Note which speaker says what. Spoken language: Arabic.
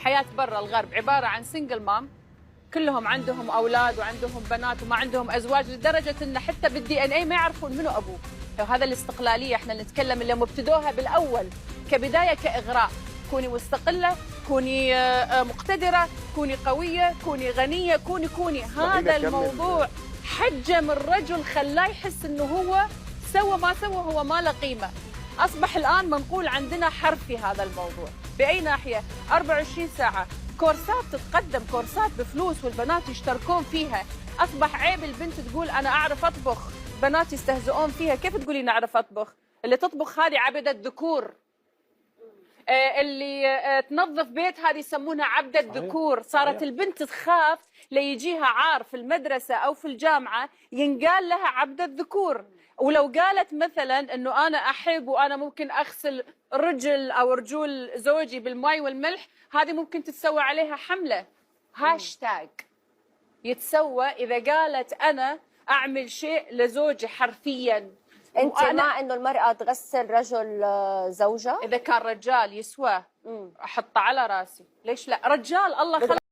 Speaker 1: حياه برا الغرب عباره عن سنجل مام، كلهم عندهم اولاد وعندهم بنات وما عندهم ازواج، لدرجه ان حتى بالدي ان اي ما يعرفون منو ابوه. وهذا الاستقلاليه احنا نتكلم اللي ابتدوها بالاول كبدايه كاغراء. كوني مستقله، كوني مقتدره، كوني قويه، كوني غنيه، كوني هذا الموضوع حجم الرجل، خلاه يحس انه هو سوى ما سوى هو ما له قيمه. اصبح الان منقول عندنا حرف في هذا الموضوع. باي ناحيه؟ 24 ساعه كورسات تتقدم، كورسات بفلوس والبنات يشتركون فيها. اصبح عيب البنت تقول انا اعرف اطبخ، بنات يستهزئون فيها. كيف تقولين اعرف اطبخ؟ اللي تطبخ هذه عبدة ذكور. اللي تنظف بيت هذه يسمونها عبدة ذكور. صارت البنت تخاف ليجيها عار في المدرسة أو في الجامعة ينقال لها عبدة ذكور. ولو قالت مثلا أنه أنا أحب وأنا ممكن أغسل رجل أو رجول زوجي بالماء والملح، هذه ممكن تتسوى عليها حملة. هاشتاج يتسوى إذا قالت أنا أعمل شيء لزوجي حرفياً.
Speaker 2: انت مع انه المراه تغسل رجل زوجها؟
Speaker 1: اذا كان رجال يسوى احطه على راسي، ليش لا؟ رجال الله خلق